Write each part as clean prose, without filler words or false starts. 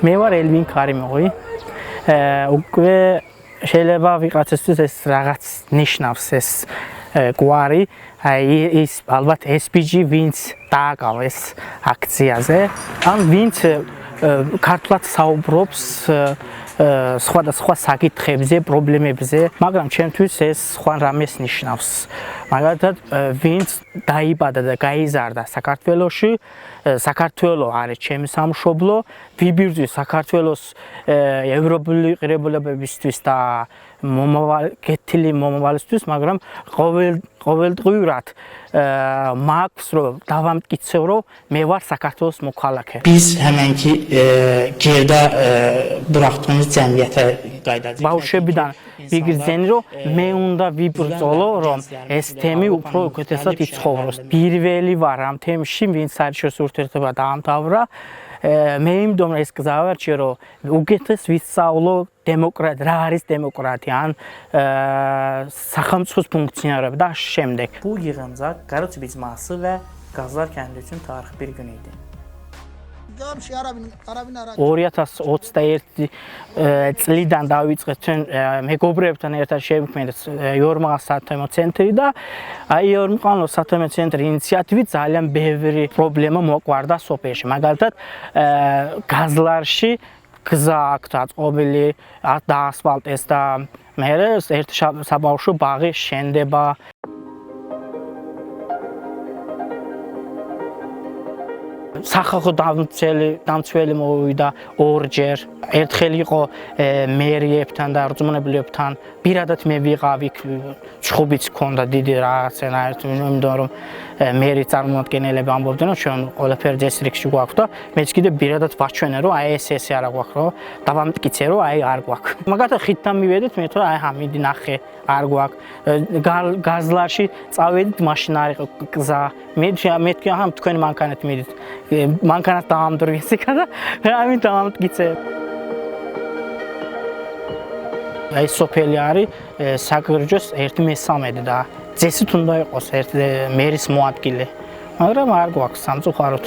მე ვარ ელვინ კარიმოვი. უკვე შეიძლება ვიყაცისთვის ეს რაღაც ნიშნავს ეს გვარი, ის ალბათ SPG ვინც დააკავეს აქციაზე, ან ვინც ქართულად საუბრობს სხვადასხვა საკითხებზე, პრობლემებზე, მაგრამ ჩემთვის ეს სხვა რამეს ნიშნავს. მაგალითად, ვინც დაიბადა და გაიზარდა საქართველოში, საქართველო არის ჩემი სამშობლო, ვიბრძვის საქართველოს ევროპული ღირებულებებისთვის და გეთილი მომავალისთვის, მაგრამ ყოველდღიურად მაქვს რომ დავამტკიცებ რომ მე ვარ საქართველოს მოქალაქე. Biz həmənki gerdə buraxdığımız cəmiyyətə qayıdacağıq. ბავშვებიდან ვიგრძენი რომ მე უნდა ვიბრძოლო რომ ეს თემი უფრო უკეთესად იცხოვროს. პირველი ვარ ამ თემში, ვინც საერთაშორისო ურთიერთობა დაამთავრა. მე იმდომ ეს გზავარჩიე რომ უკეთეს ვისწავლო დემოკრატია, რა არის დემოკრატია, ან სახელმწიფოს ფუნქციონირება და შემდეგ. Bu yığıncaq Qaruç icması və Qazlar kəndi üçün tarixi bir gün idi. 2021 წლიდან დავიწყეთ ჩვენ მეგობრებთან ერთად შევქმნით იორმაღალ სათემო ცენტრი და აი იორმაღალ სათემო ცენტრის ინიციატივით ძალიან ბევრი პრობლემა მოყვარდა სოფელში. მაგალითად, გაზლარში გზა აქვს დაწყობილი, დაასფალტეს და მერე ერთი საბავშვო ბაღი შენდება. სახალხო დამცველი მოვიდა ორჯერ. ერთხელ იყო მერიებთან და რწმუნებლებთან. პირადად მე ვიყავი, ჩხუბიც ჰქონდა დიდი რაღაცნაირად, იმიტომ რომ მერი წარმომადგენლები ამბობდნენ, რომ ჩვენ ყველაფერი დისტრიქტში გვაქვს და მეც კიდე პირადად ვაჩვენე, რომ აი ეს არა გვაქვს, რომ დავამტკიცე, რომ აი არ გვაქვს. მაგალითად ხიდთან მივედით, მე თვითონ აი მიდი ნახე, არ გვაქვს. გაზლარში წავედით, მაშინ არ იყო გზა. მე თქვი, თქვენ მანქანით მიდით. მანქანას დაამდრიეს იქა და ამით დავამტკიცე. აი სოფელი არის საგრჯოს 1/13 და წესით უნდა იყოს მერის მოადგილე, მაგრამ არ გვაქვს სამწუხაროდ.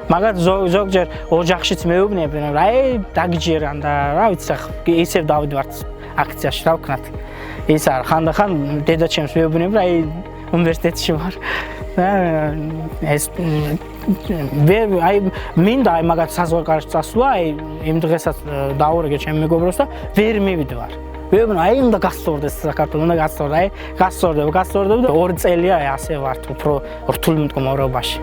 მაგათ ზოგჯერ ოჯახშიც მეუბნებიან, რომ აი დაგიჯერან და რა ვიცი, ისევ დავიდვართ აქციაში, რა ვქნათ. ის არ ხანდახან დედაჩემს მეუბნებ, რომ აი უნივერსიტეტში ვარ. ეს აი მინდა აი მაგათ საზღვარგარეთ წასვლა, აი იმ დღესაც დაურეგე ჩემ მეგობრებს და ვერ მივიდვარ. ვეუბნე აი უნდა გასწორდეს საქართველოს, უნდა გასწორდა, აი გასწორდება და 2 წელია აი ასე ვართ უფრო რთულ მდგომარეობაში.